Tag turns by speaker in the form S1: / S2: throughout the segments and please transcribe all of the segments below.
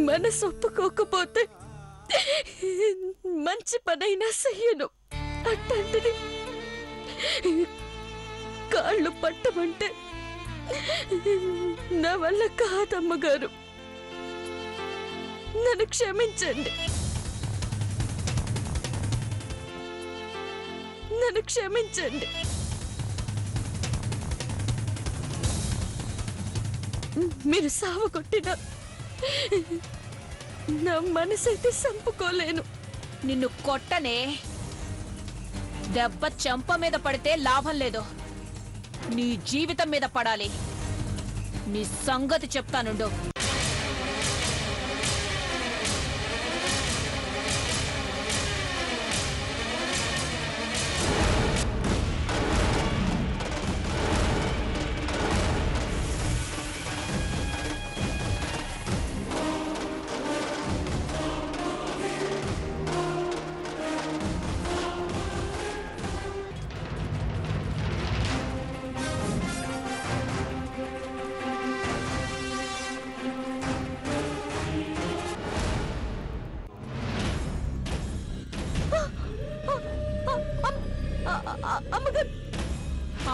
S1: మనసు ఒప్పుకోకపోతే మంచి పనైనా చెయ్యను. అట్టంటిది కాళ్ళు పట్టమంటే నా వల్ల కాదమ్మగారు. నన్ను క్షమించండి, నన్ను క్షమించండి. మీరు సావ కొట్టిన నా మనసైతే చంపుకోలేను.
S2: నిన్ను కొట్టనే, దెబ్బ చెంప మీద పడితే లాభం లేదు, నీ జీవితం మీద పడాలి. నీ సంగతి చెప్తానుండు.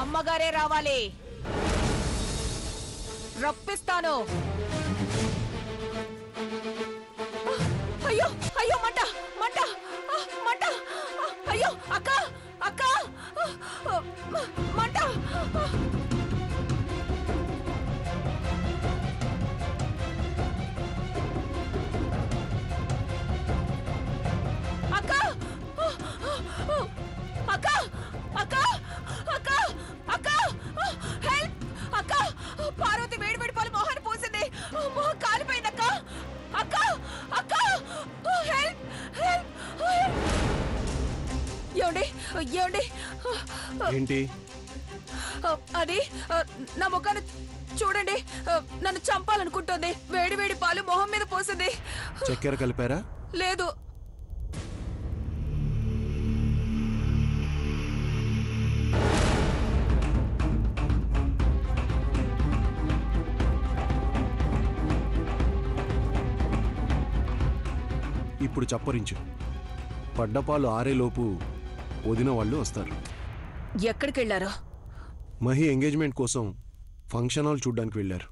S2: అమ్మగారే రావాలి, రప్పిస్తాను. అయ్యో అయ్యో, మంట మంట మంట! అయ్యో అక్క అక్క, మంట! అక్క అక్క అక్క అక్క అక్క, హెల్ప్! అక్క, పార్వతి వేడి వేడి పాలు మోహన్ పోసింది, మోహన్ కాలిపోయిందక్క. అక్క అక్క, హెల్ప్ హెల్ప్! ఏమండి ఏమండి,
S3: ఏంటి
S2: అది నా ముఖాన్ని చూడండి, నన్ను చంపాలనుకుంటుంది. వేడి వేడి పాలు మొహం మీద పోసింది.
S3: చక్కెర కలిపారా?
S2: లేదు.
S3: ఇప్పుడు చప్పరించు. పడ్డపాలు ఆరేలోపు వదిన వాళ్ళు వస్తారు.
S2: ఎక్కడికి వెళ్ళారో?
S3: మహి ఎంగేజ్మెంట్ కోసం ఫంక్షన్ హాల్ చూడ్డానికి వెళ్ళారు.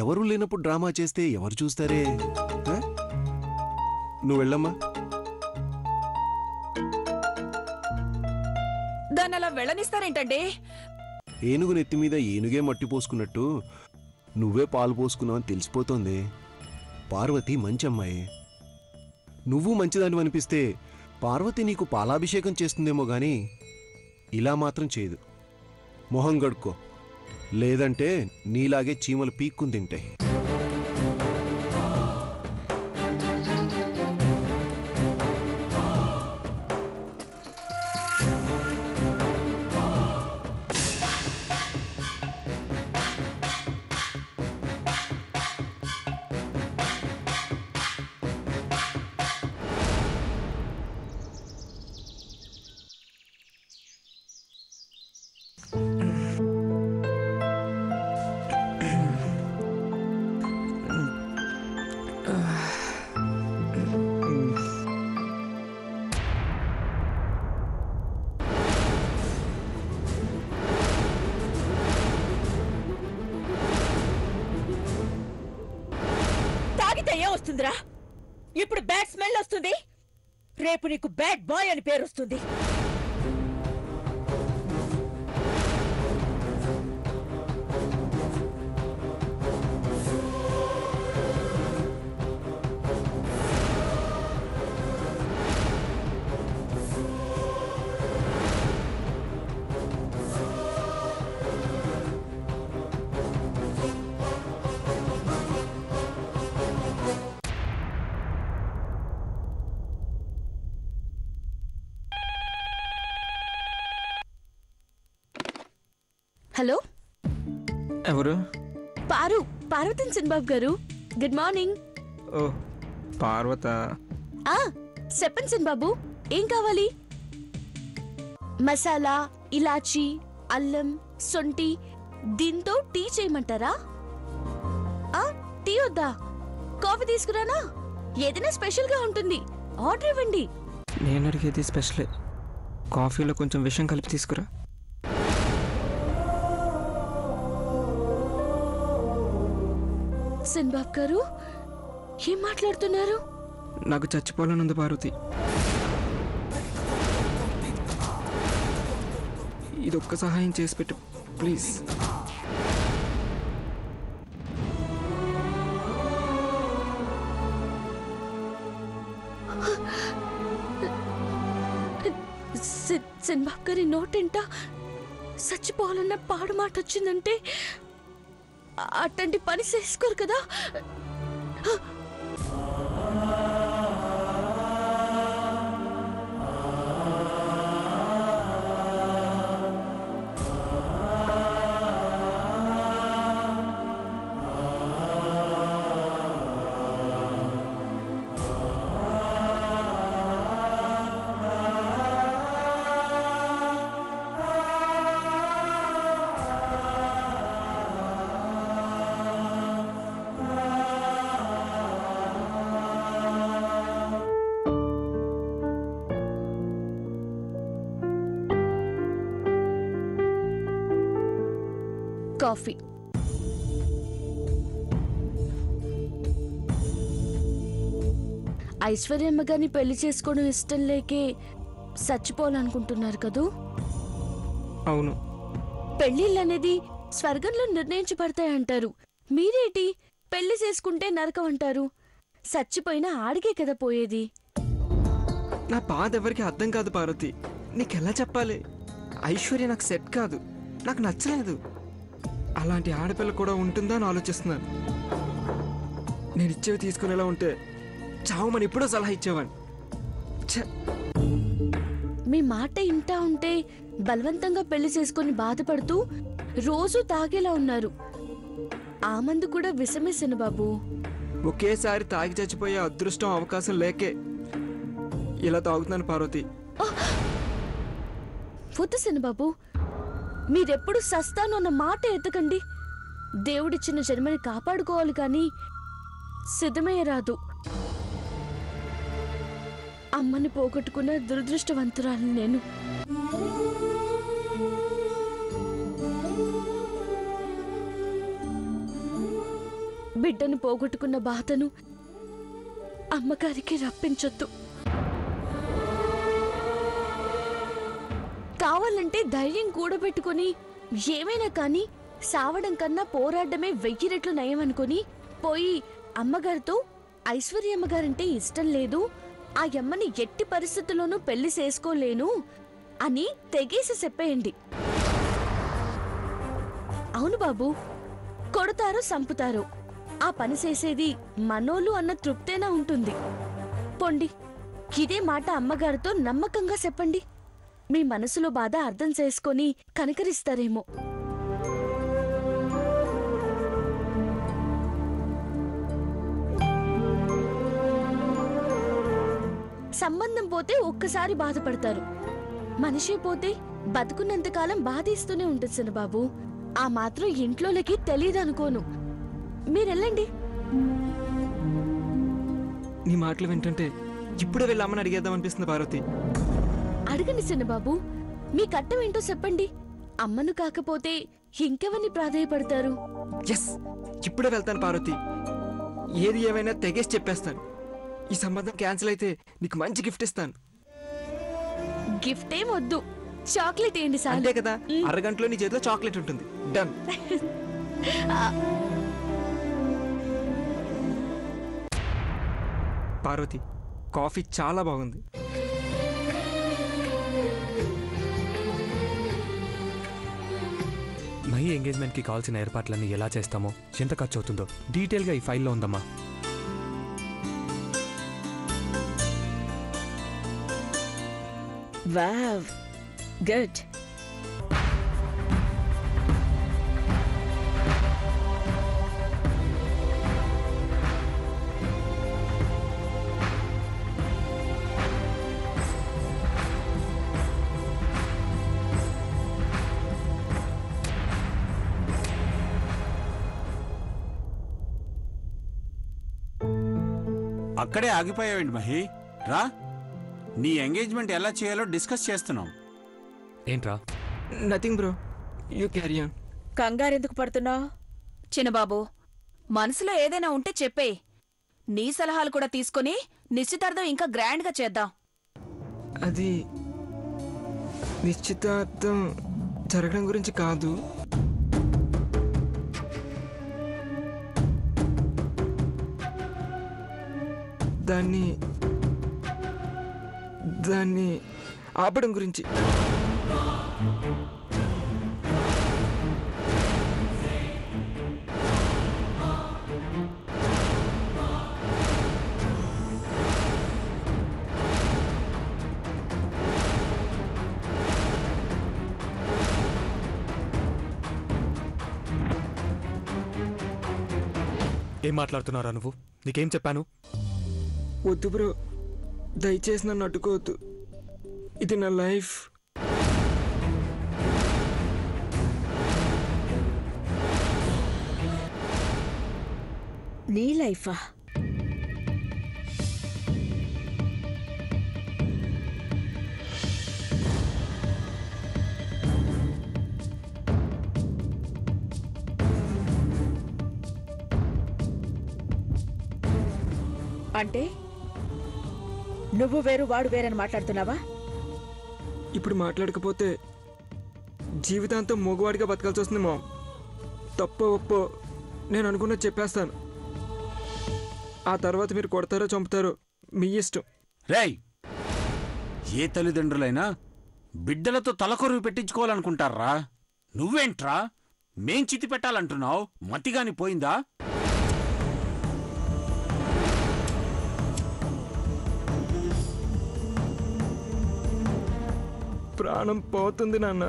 S3: ఎవరూ లేనప్పుడు డ్రామా చేస్తే ఎవరు చూస్తారే? నువ్వు వెళ్ళమ్మా.
S2: దాన్ని అలా వెళ్ళనిస్తారేంటండి?
S3: ఏనుగు నెత్తి మీద ఏనుగే మట్టి పోసుకున్నట్టు నువ్వే పాలు పోసుకున్నావు అని తెలిసిపోతోంది. పార్వతి మంచి అమ్మాయి. నువ్వు మంచిదాన్ని అనిపిస్తే పార్వతి నీకు పాలాభిషేకం చేస్తుందేమో గాని ఇలా మాత్రం చేయదు. మొహం గడుక్కో, లేదంటే నీలాగే చీమలు పీక్కుని తింటాయి.
S1: వస్తుందిరా? ఇప్పుడు బ్యాడ్ స్మెల్ వస్తుంది, రేపు నీకు బ్యాడ్ బాయ్ అని పేరు వస్తుంది.
S2: హలో,
S4: ఎవరు?
S2: పార్వతన్ చిన్నబాబు గారు. Good morning.
S4: ఓ పార్వత.
S2: చెప్పండి చిన్నబాబు, ఏం కావాలి? మసాలా, ఇలాచీ, అల్లం, సొంటి, దీంతో టీ చేయమంటారా? టీ వద్దా? కాఫీ తీసుకురానా? ఏదైనా స్పెషల్ గా ఉంటుంది, ఆర్డర్ ఇవ్వండి.
S4: నేను అడిగేది స్పెషలే. కాఫీలో కొంచెం విషయం కలిపి తీసుకురా.
S2: చిన్నబాబు గారు, ఏం మాట్లాడుతున్నారు?
S4: నాకు చచ్చిపోవాలనుంది పార్వతి. ఇదొక్క సహాయం చేసి పెట్టు ప్లీజ్.
S2: చిన్నబాబు గారి నోటెంట చచ్చిపోవాలన్న పాడు మాట వచ్చిందంటే అట్టంటి పని చేసుకోరు కదా. కాఫీ. ఐశ్వర్యమ్మ గారిని పెళ్లి చేసుకోవడం ఇష్టం లేకే చచ్చిపోవాలనుకుంటున్నారు కదూ?
S4: అవును.
S2: పెళ్లిళ్ళనేది స్వర్గంలో నిర్ణయించబడతాయంటారు. మీరేటి పెళ్లి చేసుకుంటే నరకం అంటారు? చచ్చిపోయినా ఆడికే కదా పోయేది.
S4: నా బాధ ఎవరికి అర్థం కాదు పార్వతి. నీకెలా చెప్పాలి? ఐశ్వర్య నాకు సెట్ కాదు, నాకు నచ్చలేదు. అలాంటి ఆడపిల్ల కూడా ఉంటుందా అని ఆలోచిస్తున్నాను. నేను ఇచ్చేవి తీసుకునేలా ఉంటే చావమని ఎప్పుడో సలహా ఇచ్చేవాడిని.
S2: మీ మాట ఇంటా ఉంటే బలవంతంగా పెళ్లి చేసుకుని బాధపడుతూ రోజు తాగేలా ఉన్నారు. ఆ మందు కూడా విషమేసిన బాబు.
S4: ఒకేసారి తాగి చచ్చిపోయే అదృష్టం అవకాశం లేకే ఇలా తాగుతున్నాను పార్వతి.
S2: వద్దు బాబు, మీరెప్పుడు సస్తాను అన్న మాట ఎత్తకండి. దేవుడిచ్చిన జన్మని కాపాడుకోవాలి కానీ సిద్ధమయ్య రాదు. అమ్మని పోగొట్టుకున్న దురదృష్టవంతురాలు నేను. బిడ్డను పోగొట్టుకున్న బాధను అమ్మగారికి రప్పించొద్దు. కావాలంటే ధైర్యం కూడబెట్టుకుని ఏమైనా కానీ సావడం కన్నా పోరాడమే 1000 రెట్లు నయం అనుకుని పోయి అమ్మగారితో ఐశ్వర్యమ్మగారంటే ఇష్టం లేదు, ఆ అమ్మని ఎట్టి పరిస్థితుల్లోనూ పెళ్లి చేసుకోలేను అని తెగేసి చెప్పేయండి. అవును బాబు, కొడతారో సంపుతారో ఆ పని చేసేది మనోళ్ళు అన్న తృప్తేనా ఉంటుంది. పొండి, ఇదే మాట అమ్మగారితో నమ్మకంగా చెప్పండి. మీ మనసులో బాధ అర్థం చేసుకొని కనకరిస్తారేమో. సంబంధం పోతే ఒక్కసారి బాధపడతారు, మనిషి పోతే బతుకున్నంతకాలం బాధిస్తూనే ఉంటుంది చిన్నబాబు. ఆ మాత్రం ఇంట్లోకి తెలియదనుకోను. మీరెళ్ళండి.
S4: నీ మాటలు వింటుంటే ఇప్పుడే వెళ్ళి అమ్మని అడిగేద్దాం అనిపిస్తుంది పార్వతి.
S2: అడగండి చిన్నబాబు, మీ కట్టం ఏంటో చెప్పండి. అమ్మను కాకపోతే ఇంకెవరిని ప్రాధాయపడతారు?
S4: ఎస్, ఇప్పుడే వెళ్తాను పార్వతి. ఏది ఏమైనా తెగేసి చెప్పేస్తాను. ఈ సంబంధం క్యాన్సిల్ అయితే నీకు మంచి గిఫ్ట్ ఇస్తాను.
S2: గిఫ్ట్ ఏం వద్దు, చాక్లెట్ ఏంటి సార్.
S4: అంతే కదా, అరగంటలో నీ చేతిలో చాక్లెట్ ఉంటుంది. డన్. పార్వతి, కాఫీ చాలా బాగుంది.
S5: మహి ఎంగేజ్మెంట్కి కావాల్సిన ఏర్పాట్లన్నీ ఎలా చేస్తామో, ఎంత ఖర్చు అవుతుందో డీటెయిల్గా ఈ ఫైల్లో ఉందమ్మా.
S1: Wow, good.
S6: అక్కడే ఆగిపోయావేంటి మహి? రా, నీ ఎంగేజ్మెంట్ ఎలా చేయాలో డిస్కస్ చేస్తున్నాం.
S5: ఏంట్రా?
S4: Nothing bro, you carry on.
S1: కంగారెందుకు పడుతున్నావు?
S7: చిన్నబాబు, మనసులో ఏదైనా ఉంటే చెప్పే. నీ సలహాలు కూడా తీసుకొని నిశ్చితార్థం ఇంకా గ్రాండ్గా చేద్దాం.
S4: అది నిశ్చితార్థం జరగడం గురించి కాదు, దాన్ని దాన్ని ఆపడం గురించి.
S5: ఏం మాట్లాడుతున్నారా నువ్వు? నీకేం చెప్పాను?
S4: వద్దు బ్రో, దయచేసి నన్ను అడ్డుకోవద్దు. ఇది నా లైఫ్.
S1: నీ లైఫా? అంటే నువ్వు వేరు వాడు వేరని మాట్లాడుతున్నావా?
S4: ఇప్పుడు మాట్లాడకపోతే జీవితాంతం మగవాడిగా బతకాల్సి వస్తుంది మామ్. తప్పో ఒప్పో నేను అనుకున్నది చెప్పేస్తాను. ఆ తర్వాత మీరు కొడతారో చంపుతారో మీ ఇష్టం.
S6: రేయ్, ఏ తల్లిదండ్రులైనా బిడ్డలతో తలకొరువు పెట్టించుకోవాలనుకుంటారా? నువ్వేంట్రా మేం చితి పెట్టాలంటున్నావు? మతిగాని పోయిందా?
S4: ప్రాణం పోతుంది నాన్న,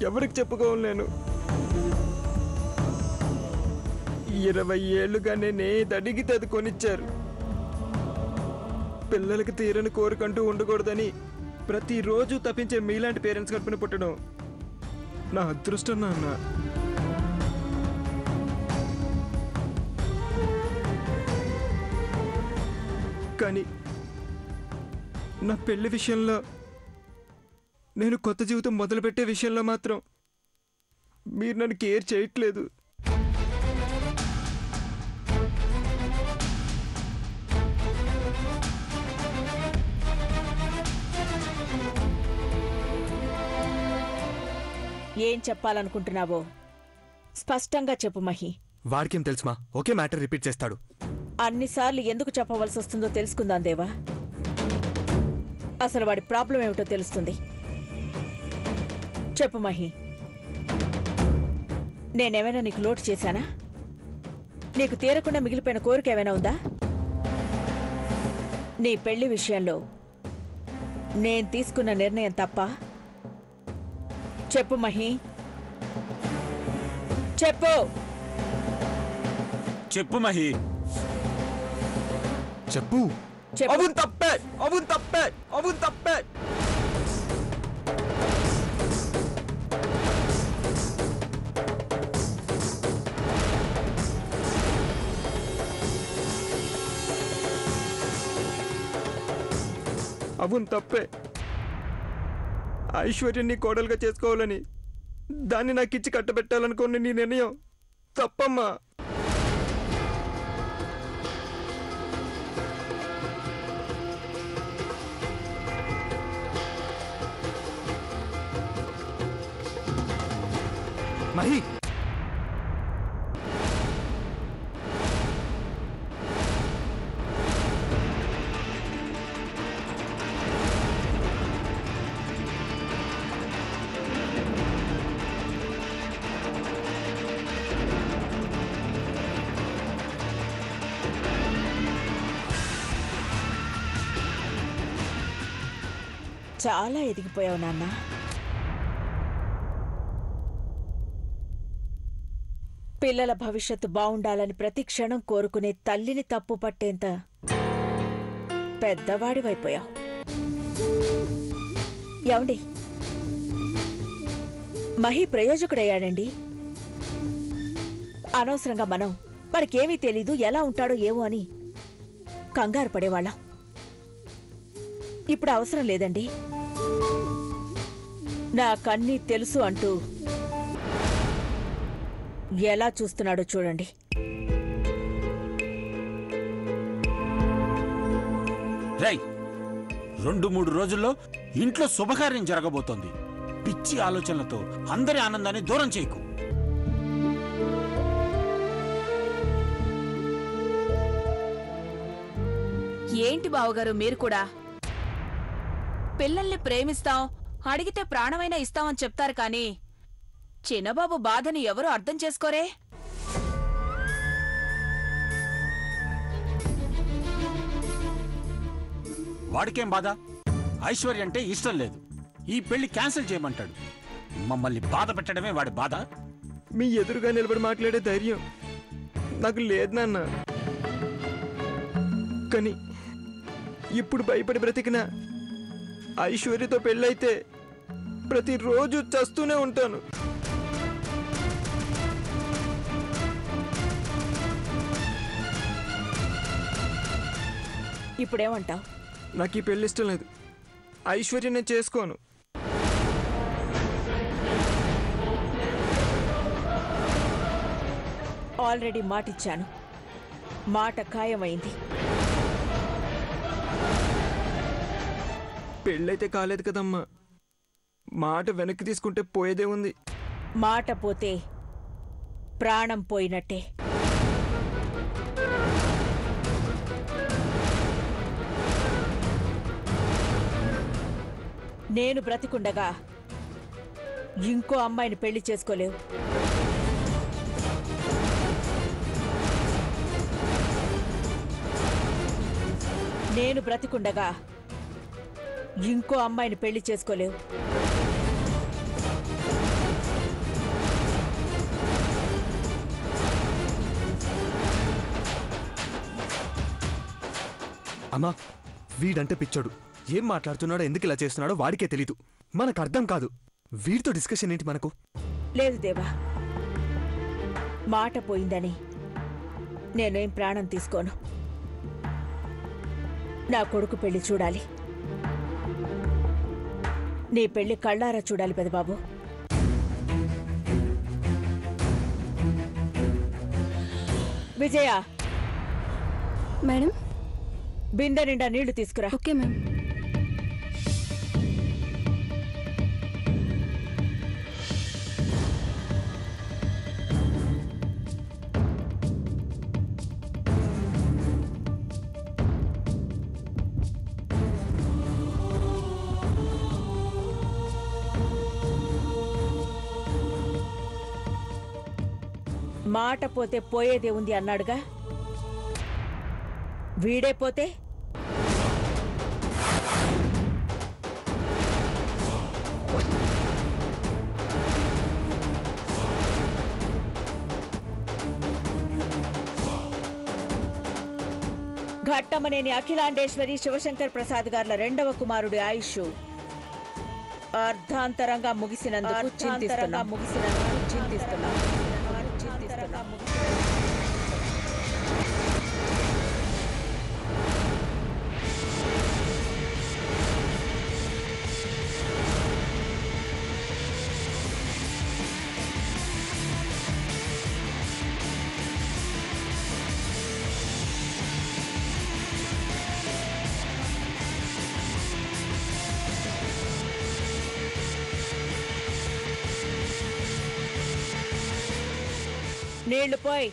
S4: ఎవరికి చెప్పుకోవాలి నేను. 20 ఏళ్లుగా నేనే అడిగితే అది కొనిచ్చారు. పిల్లలకి తీరని కోరికంటూ ఉండకూడదని ప్రతిరోజు తప్పించే మీలాంటి పేరెంట్స్ కడుపున పుట్టడం నా అదృష్టం నాన్న. కానీ నా పెళ్లి విషయంలో, నేను కొత్త జీవితం మొదలుపెట్టే విషయంలో మాత్రం మీరు నన్ను కేర్ చేయట్లేదు.
S1: ఏం చెప్పాలనుకుంటున్నావో స్పష్టంగా చెప్పు మహి.
S5: వాడికేం తెలుసుమా? ఒకే మ్యాటర్ రిపీట్ చేస్తాడు.
S1: అన్నిసార్లు ఎందుకు చెప్పవలసి వస్తుందో తెలుసుకుందాం దేవా. అసలు వాడి ప్రాబ్లం ఏమిటో తెలుస్తుంది. చెప్పు మహి, నేనేమైనా నీకు లోటు చేశానా? నీకు తీరకుండా మిగిలిపోయిన కోరిక ఏమైనా ఉందా? నీ పెళ్లి విషయంలో నేను తీసుకున్న నిర్ణయం తప్ప? చెప్పు మహి, చెప్పు.
S6: చెప్పు మహి.
S5: చెప్పు.
S1: చెప్పు.
S4: అవును తప్పే, అవును తప్పే, అవును తప్పే. అవును తప్పే. ఐశ్వర్యాన్ని కోడలుగా చేసుకోవాలని దాన్ని నాకిచ్చి కట్టబెట్టాలనుకున్న నీ నిర్ణయం తప్పమ్మా.
S5: మహి,
S1: చాలా ఎదిగిపోయావు నాన్న. పిల్లల భవిష్యత్తు బావుండాలని ప్రతి క్షణం కోరుకునే తల్లిని తప్పు పట్టేంత పెద్దవాడివైపోయావు. ఏమండి, మహి ప్రయోజకుడయ్యాడండి. అనవసరంగా మనం వాడికేమీ తెలీదు, ఎలా ఉంటాడో ఏమో అని కంగారు పడేవాళ్ళం. ఇప్పుడు అవసరం లేదండి. నాకన్నీ తెలుసు అంటూ ఎలా చూస్తున్నాడో చూడండి.
S6: రేయ్ 2-3 రోజుల్లో ఇంట్లో శుభకార్యం జరగబోతోంది. పిచ్చి ఆలోచనలతో అందరి ఆనందాన్ని దూరం చేయకు.
S7: ఏంటి బావగారు మీరు కూడా? పిల్లల్ని ప్రేమిస్తాం, అడిగితే ప్రాణమైనా ఇస్తామని చెప్తారు కానీ చిన్నబాబు బాధని ఎవరు అర్థం చేసుకోరే?
S6: వాడికేం బాధ? ఐశ్వర్య అంటే ఇష్టం లేదు, ఈ పెళ్లి క్యాన్సిల్ చేయమంటాడు. మమ్మల్ని బాధ పెట్టడమే వాడి బాధ.
S4: మీ ఎదురుగా నిలబడి మాట్లాడే ధైర్యం నాకు లేదు నాన్న. కానీ ఇప్పుడు భయపడి బ్రతికిన ఐశ్వర్యతో పెళ్ళైతే ప్రతిరోజు చస్తూనే ఉంటాను.
S1: ఇప్పుడేమంటావు?
S4: నాకు ఈ పెళ్లి ఇష్టం లేదు. ఐశ్వర్య నేను చేసుకోను.
S1: ఆల్రెడీ మాటిచ్చాను, మాట ఖాయమైంది.
S4: పెళ్ళైతే కాలేదు కదమ్మా, మాట వెనక్కి తీసుకుంటే పోయేదే ఉంది.
S1: మాట పోతే ప్రాణం పోయినట్టే. నేను బ్రతికుండగా ఇంకో అమ్మాయిని పెళ్లి చేసుకోలేవు. నేను బ్రతికుండగా ఇంకో అమ్మాయిని పెళ్లి చేసుకోలేవు.
S5: అమ్మా, వీడంటే పిచ్చోడు. ఏం మాట్లాడుతున్నాడో, ఎందుకు ఇలా చేస్తున్నాడో వాడికే తెలీదు. మనకు అర్థం కాదు. వీడితో డిస్కషన్ ఏంటి మనకు?
S1: లేదు దేవా, మాట పోయిందని నేనేం ప్రాణం తీసుకోను. నా కొడుకు పెళ్లి చూడాలి. నీ పెళ్లి కళ్ళారా చూడాలి పెదబాబు. విజయ,
S2: మేడం.
S1: బిందె నిండా నీళ్లు తీసుకురా.
S2: Okay ma'am.
S1: మాట పోతే పోయేదే ఉంది అన్నాడుగా, వీడే పోతే ఘట్టమనేని అఖిలాండేశ్వరి శివశంకర్ ప్రసాద్ గార్ల రెండవ కుమారుడి ఆయుష్ అర్ధాంతరంగా ముగిసినందుకు చింతిస్తున్నాం. నీళ్లు పోయ్.